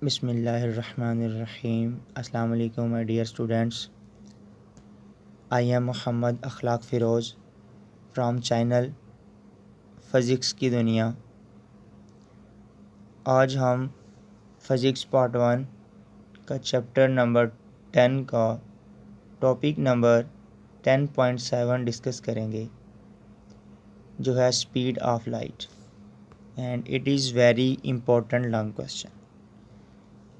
बिस्मिल्लाहिर्रहमानिर्रहीम। अस्सलाम वालेकुम my dear students. I am Mohammad Akhlaq Firoz from channel physics की दुनिया। आज हम फ़िज़िक्स पार्ट 1 का चैप्टर नंबर 10 का टॉपिक नंबर 10.7 डिस्कस करेंगे, जो है speed of light, and it is very important long question.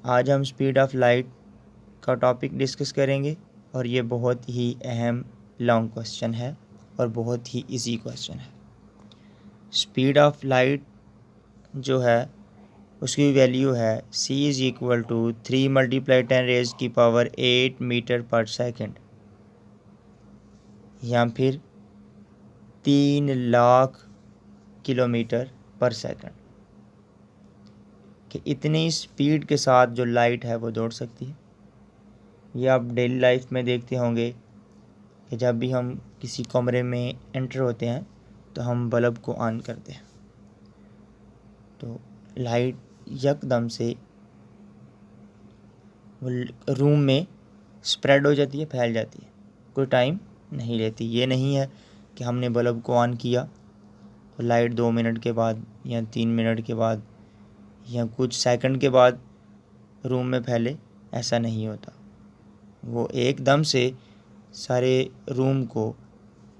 आज हम स्पीड ऑफ लाइट का टॉपिक डिस्कस करेंगे और ये बहुत ही अहम लॉन्ग क्वेश्चन है और बहुत ही इजी क्वेश्चन है। स्पीड ऑफ लाइट जो है उसकी वैल्यू है c is equal to 3 × 10⁻⁸ metre पर सेकंड, या फिर 3,00,000 किलोमीटर पर सेकंड कि इतनी स्पीड के साथ जो लाइट है वो दौड़ सकती है। ये आप डेली लाइफ में देखते होंगे कि जब भी हम किसी कमरे में एंटर होते हैं तो हम बल्ब को ऑन करते हैं, तो लाइट यकदम से रूम में स्प्रेड हो जाती है, फैल जाती है, कोई टाइम नहीं लेती। ये नहीं है कि हमने बल्ब को ऑन किया तो लाइट 2 मिनट के बाद या 3 मिनट के बाद या कुछ सेकंड के बाद रूम में फैले, ऐसा नहीं होता। वो एकदम से सारे रूम को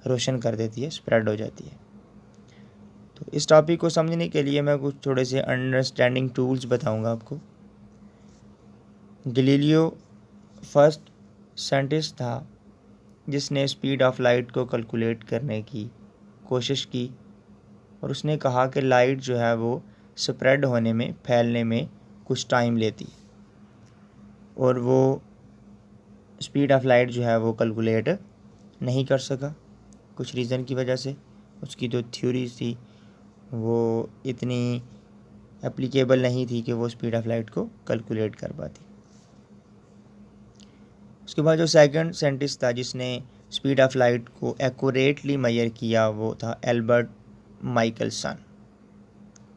रोशन कर देती है, स्प्रेड हो जाती है। तो इस टॉपिक को समझने के लिए मैं कुछ थोड़े से अंडरस्टैंडिंग टूल्स बताऊंगा आपको। गैलीलियो फर्स्ट साइंटिस्ट था जिसने स्पीड ऑफ लाइट को कैलकुलेट करने की कोशिश की, और उसने कहा कि लाइट जो है वो स्प्रेड होने में, फैलने में कुछ टाइम लेती है, और वो स्पीड ऑफ लाइट जो है वो कैलकुलेट नहीं कर सका कुछ रीज़न की वजह से। उसकी जो थ्योरी थी वो इतनी एप्लीकेबल नहीं थी कि वो स्पीड ऑफ लाइट को कैलकुलेट कर पाती। उसके बाद जो सेकंड साइंटिस्ट था जिसने स्पीड ऑफ लाइट को एक्यूरेटली मेजर किया वो था एल्बर्ट माइकलसन।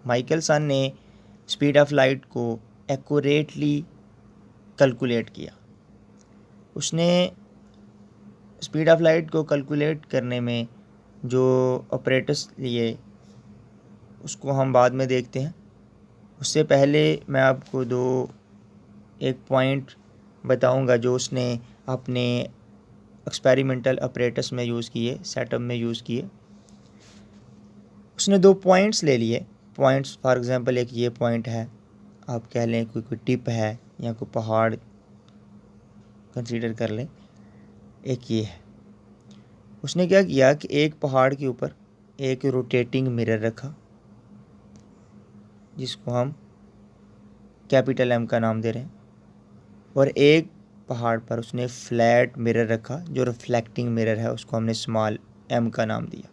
माइकलसन ने स्पीड ऑफ लाइट को एक्यूरेटली कैलकुलेट किया। उसने स्पीड ऑफ लाइट को कैलकुलेट करने में जो ऑपरेटर्स लिए उसको हम बाद में देखते हैं। उससे पहले मैं आपको एक पॉइंट बताऊंगा जो उसने अपने एक्सपेरिमेंटल ऑपरेटर्स में यूज़ किए, सेटअप में यूज़ किए। उसने 2 पॉइंट्स ले लिए। पॉइंट्स फॉर एग्जांपल एक ये पॉइंट है, आप कह लें कोई टिप है या कोई पहाड़ कंसीडर कर लें, एक ये है। उसने क्या किया कि एक पहाड़ के ऊपर एक रोटेटिंग मिरर रखा, जिसको हम कैपिटल M का नाम दे रहे हैं, और एक पहाड़ पर उसने फ्लैट मिरर रखा जो रिफ्लेक्टिंग मिरर है, उसको हमने स्मॉल m का नाम दिया।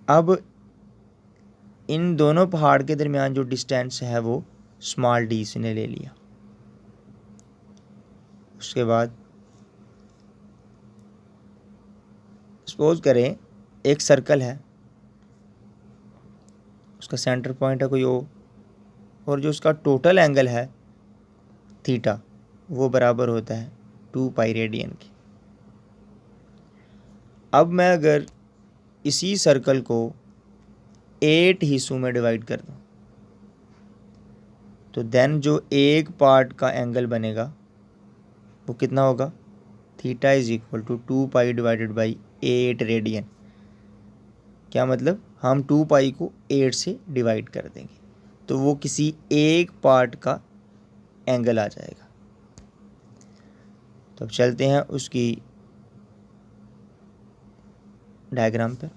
अब इन दोनों पहाड़ के दरमियान जो डिस्टेंस है वो स्मॉल d से ने ले लिया। उसके बाद सपोज करें एक सर्कल है, उसका सेंटर पॉइंट है कोई O, और जो उसका टोटल एंगल है थीटा वो बराबर होता है 2π रेडियन के। अब मैं अगर इसी सर्कल को 8 हिस्सों में डिवाइड कर दूं तो देन जो एक पार्ट का एंगल बनेगा वो कितना होगा? Theta is equal to 2π divided by 8 radian. क्या मतलब? हम 2π को 8 से डिवाइड कर देंगे तो वो किसी एक पार्ट का एंगल आ जाएगा। तो अब चलते हैं उसकी डायग्राम पर।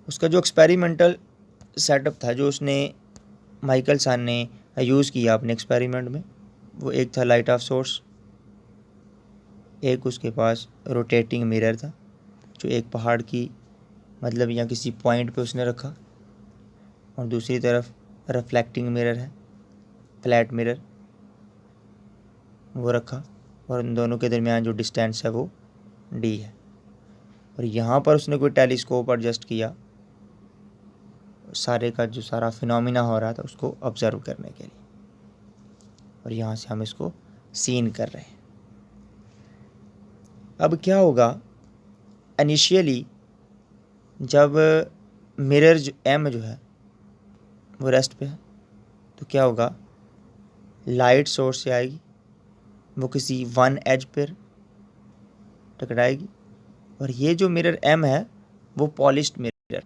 उसका जो एक्सपेरिमेंटल सेटअप था जो उसने माइकलसन ने यूज़ किया अपने एक्सपेरिमेंट में, वो एक था लाइट ऑफ सोर्स, एक उसके पास रोटेटिंग मिरर था जो एक पहाड़ की मतलब या किसी पॉइंट पे उसने रखा, और दूसरी तरफ रिफ्लेक्टिंग मिरर है, फ्लैट मिरर, वो रखा, और इन दोनों के दरमियान जो डिस्टेंस है वो d है। और यहाँ पर उसने कोई टेलीस्कोप एडजस्ट किया सारे का जो सारा फिनोमिना हो रहा था उसको ऑब्ज़र्व करने के लिए, और यहाँ से हम इसको सीन कर रहे हैं। अब क्या होगा, इनिशियली जब मिरर एम जो है वो रेस्ट पे है तो क्या होगा, लाइट सोर्स से आएगी, वो किसी वन एज पर टकराएगी, और ये जो मिरर एम है वो पॉलिश्ड मिरर,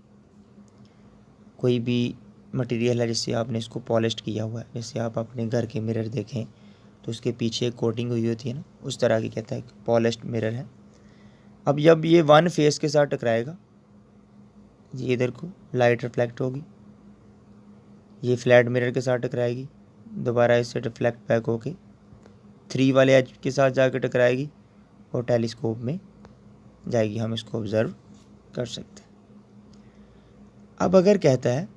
कोई भी मटेरियल है जिससे आपने इसको पॉलिश्ड किया हुआ है, जैसे आप अपने घर के मिरर देखें तो उसके पीछे कोटिंग हुई होती है ना, उस तरह की कहता है पॉलिश्ड मिरर है। अब जब ये वन फेस के साथ टकराएगा, ये इधर को लाइट रिफ्लेक्ट होगी, ये फ्लैट मिरर के साथ टकराएगी, दोबारा इससे रिफ्लेक्ट बैक होके 3 वाले एज के साथ जाकर टकराएगी और टेलीस्कोप में जाएगी, हम इसको ऑब्ज़र्व कर सकते हैं। अब अगर कहता है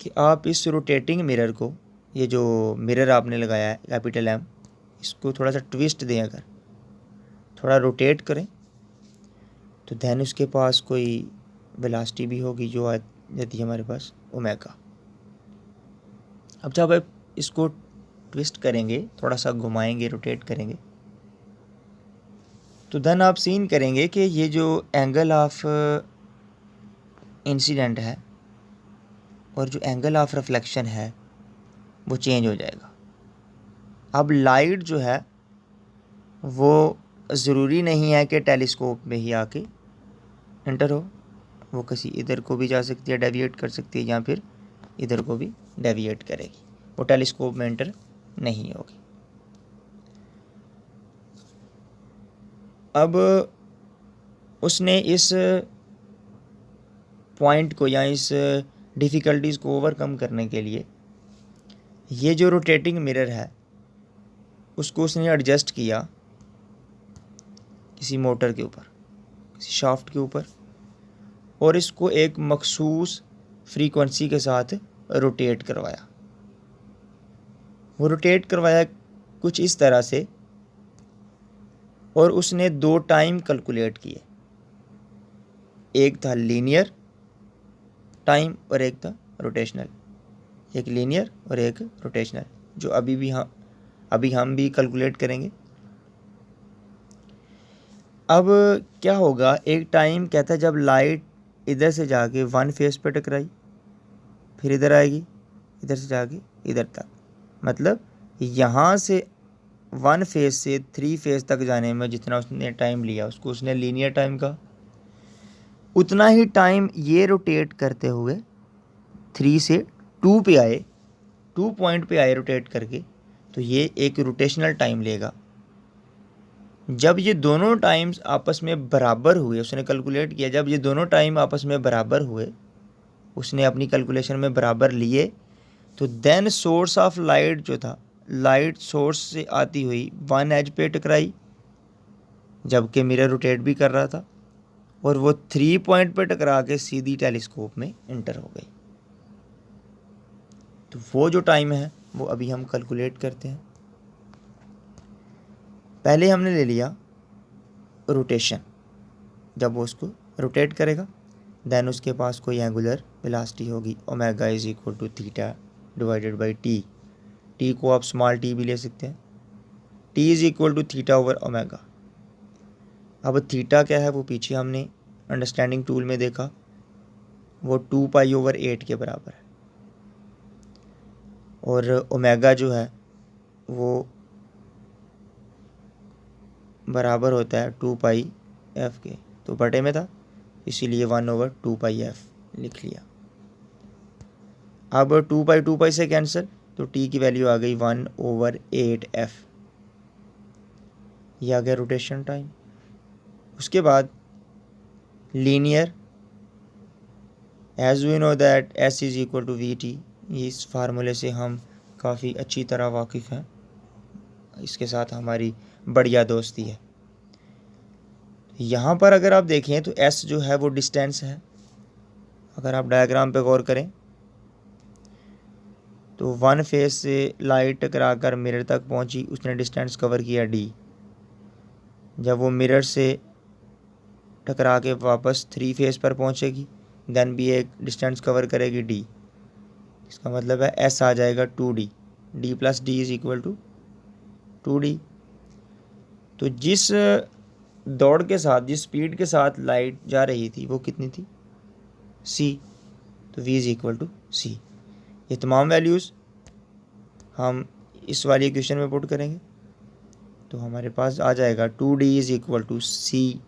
कि आप इस रोटेटिंग मिरर को, ये जो मिरर आपने लगाया है कैपिटल एम, इसको थोड़ा सा ट्विस्ट दें, अगर थोड़ा रोटेट करें तो देन उसके पास कोई वेलोसिटी भी होगी जो आ जाती है हमारे पास ओमेगा। अब जब आप इसको ट्विस्ट करेंगे, थोड़ा सा घुमाएंगे, रोटेट करेंगे, तो देन आप सीन करेंगे कि ये जो एंगल ऑफ इंसिडेंट है और जो एंगल ऑफ रिफ्लेक्शन है वो चेंज हो जाएगा। अब लाइट जो है वो ज़रूरी नहीं है कि टेलीस्कोप में ही आके एंटर हो, वो किसी इधर को भी जा सकती है, डेविएट कर सकती है, या फिर इधर को भी डेविएट करेगी, वो टेलीस्कोप में एंटर नहीं होगी। अब उसने इस पॉइंट को या इस डिफ़िकल्टीज़ को ओवरकम करने के लिए ये जो रोटेटिंग मिरर है उसको उसने एडजस्ट किया किसी मोटर के ऊपर, किसी शाफ्ट के ऊपर, और इसको एक मखसूस फ्रीक्वेंसी के साथ रोटेट करवाया। वो रोटेट करवाया कुछ इस तरह से, और उसने 2 टाइम कैलकुलेट किए, एक था लीनियर टाइम और एक था रोटेशनल, एक लीनियर और एक रोटेशनल, जो अभी हम भी कैलकुलेट करेंगे। अब क्या होगा, एक टाइम कहता है जब लाइट इधर से जाके वन फेस पे टकराई, फिर इधर आएगी, इधर से जाके इधर तक, मतलब यहाँ से वन फेस से 3 फेस तक जाने में जितना उसने टाइम लिया उसको उसने लीनियर टाइम कहा। उतना ही टाइम ये रोटेट करते हुए 3 से 2 पे आए, 2 पॉइंट पे आए रोटेट करके, तो ये एक रोटेशनल टाइम लेगा। जब ये दोनों टाइम्स आपस में बराबर हुए, उसने कैलकुलेट किया, जब ये दोनों टाइम आपस में बराबर हुए, उसने अपनी कैलकुलेशन में बराबर लिए, तो देन सोर्स ऑफ लाइट जो था, लाइट सोर्स से आती हुई वन एज पे टकराई, जबकि मिरर रोटेट भी कर रहा था, और वो 3 पॉइंट पे टकरा के सीधी टेलीस्कोप में एंटर हो गई। तो वो जो टाइम है वो अभी हम कैलकुलेट करते हैं। पहले हमने ले लिया रोटेशन, जब वो उसको रोटेट करेगा देन उसके पास कोई एंगुलर वेलोसिटी होगी, omega is equal to theta divided by T. T को आप स्मॉल टी भी ले सकते हैं, T is equal to theta over omega. अब थीटा क्या है वो पीछे हमने अंडरस्टैंडिंग टूल में देखा, वो 2 पाई ओवर 8 के बराबर है, और ओमेगा जो है वो बराबर होता है 2 पाई एफ के, तो बटे में था इसीलिए 1 ओवर 2 पाई एफ लिख लिया। अब 2 पाई से कैंसिल, तो टी की वैल्यू आ गई 1 ओवर 8 एफ, ये आ गया रोटेशन टाइम। उसके बाद linear, as we know that S is equal to V T, इस फार्मूले से हम काफ़ी अच्छी तरह वाकिफ़ हैं, इसके साथ हमारी बढ़िया दोस्ती है। यहाँ पर अगर आप देखें तो एस जो है वो डिस्टेंस है, अगर आप डायग्राम पे गौर करें तो वन फेस से लाइट टकरा कर मिरर तक पहुँची, उसने डिस्टेंस कवर किया डी। जब वो मिरर से टकरा के वापस 3 फेस पर पहुंचेगी, देन भी एक डिस्टेंस कवर करेगी d। इसका मतलब है s आ जाएगा 2d, d plus D is equal to 2d। तो जिस दौड़ के साथ, जिस स्पीड के साथ लाइट जा रही थी वो कितनी थी, c। तो v is equal to c। ये तमाम वैल्यूज़ हम इस वाली इक्वेशन में पुट करेंगे तो हमारे पास आ जाएगा 2d is equal to C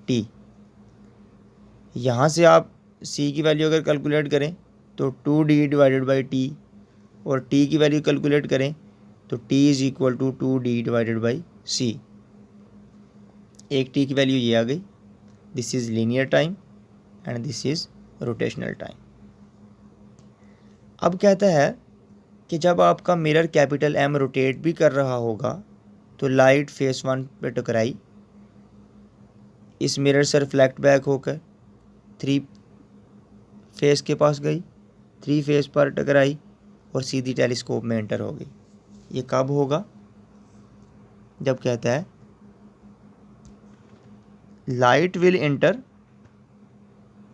T. यहाँ से आप c की वैल्यू अगर कैलकुलेट करें तो 2d डिवाइडेड बाई टी, और t की वैल्यू कैलकुलेट करें तो t is equal to 2d divided by C. एक t की वैल्यू ये आ गई। This is linear time and this is rotational time. अब कहता है कि जब आपका मिरर कैपिटल M रोटेट भी कर रहा होगा तो लाइट फेस 1 पे टकराई, इस मिरर से रिफ्लेक्ट बैक होकर 3 फेस के पास गई, 3 फेस पर टकराई और सीधी टेलीस्कोप में एंटर हो गई। ये कब होगा, जब कहता है light will enter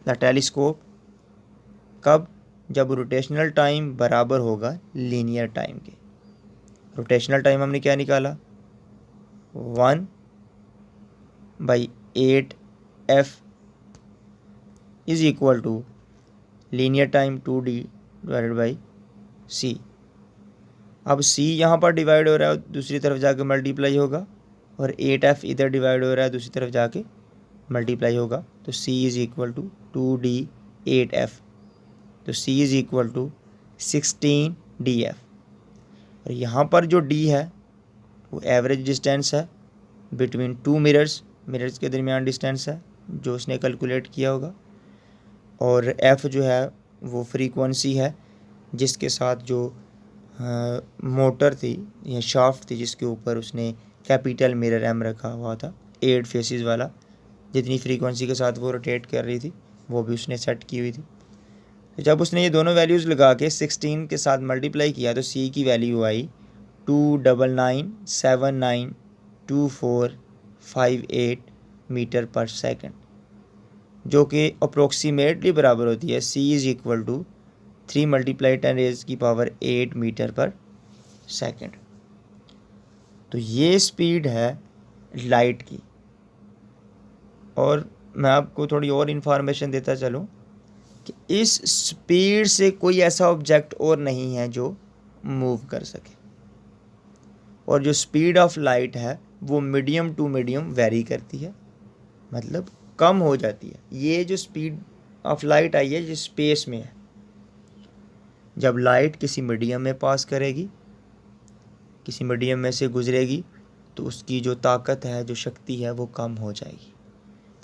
the telescope, कब, जब रोटेशनल टाइम बराबर होगा लीनियर टाइम के। रोटेशनल टाइम हमने क्या निकाला, 1/8f is equal to linear time 2d divided by c। अब c यहाँ पर डिवाइड हो रहा है, दूसरी तरफ जाके मल्टीप्लाई होगा, और 8f इधर डिवाइड हो रहा है, दूसरी तरफ जाके मल्टीप्लाई होगा, तो c is equal to 2d 8f। तो c is equal to 16df। और यहाँ पर जो d है वो एवरेज डिस्टेंस है बिटवीन 2 मिरर्स, मिरर्स के दरमियान डिस्टेंस है जो उसने कैलकुलेट किया होगा, और f जो है वो फ्रीक्वेंसी है जिसके साथ जो मोटर थी या शाफ्ट थी जिसके ऊपर उसने कैपिटल मिरर m रखा हुआ था 8 फेसेस वाला, जितनी फ्रीक्वेंसी के साथ वो रोटेट कर रही थी वो भी उसने सेट की हुई थी। तो जब उसने ये दोनों वैल्यूज़ लगा के 16 के साथ मल्टीप्लाई किया तो c की वैल्यू आई 299792458 मीटर पर सेकंड, जो कि अप्रोक्सीमेटली बराबर होती है c is equal to 3 × 10⁸ metre पर सेकंड। तो ये स्पीड है लाइट की। और मैं आपको थोड़ी और इन्फॉर्मेशन देता चलूँ कि इस स्पीड से कोई ऐसा ऑब्जेक्ट और नहीं है जो मूव कर सके, और जो स्पीड ऑफ लाइट है वो मीडियम टू मीडियम वेरी करती है, मतलब कम हो जाती है। ये जो स्पीड ऑफ लाइट आई है जो स्पेस में है, जब लाइट किसी मीडियम में पास करेगी, किसी मीडियम में से गुजरेगी, तो उसकी जो ताकत है, जो शक्ति है, वो कम हो जाएगी,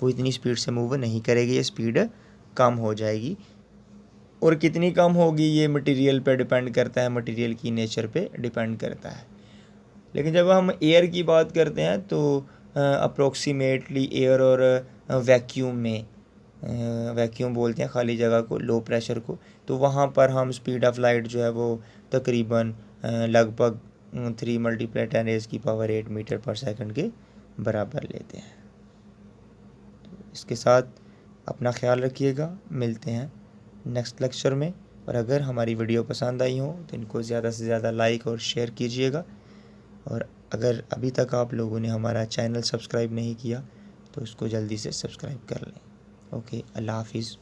वो इतनी स्पीड से मूव नहीं करेगी, ये स्पीड कम हो जाएगी। और कितनी कम होगी ये मटेरियल पे डिपेंड करता है, मटेरियल की नेचर पे डिपेंड करता है। लेकिन जब हम एयर की बात करते हैं तो अप्रोक्सीमेटली एयर और वैक्यूम में, वैक्यूम बोलते हैं खाली जगह को, लो प्रेशर को, तो वहाँ पर हम स्पीड ऑफ लाइट जो है वो तकरीबन लगभग 3 × 10⁸ मीटर पर सेकंड के बराबर लेते हैं। तो इसके साथ अपना ख्याल रखिएगा, मिलते हैं नेक्स्ट लेक्चर में। और अगर हमारी वीडियो पसंद आई हो तो इनको ज़्यादा से ज़्यादा लाइक और शेयर कीजिएगा, और अगर अभी तक आप लोगों ने हमारा चैनल सब्सक्राइब नहीं किया तो उसको जल्दी से सब्सक्राइब कर लें। ओके, अल्लाह हाफिज़।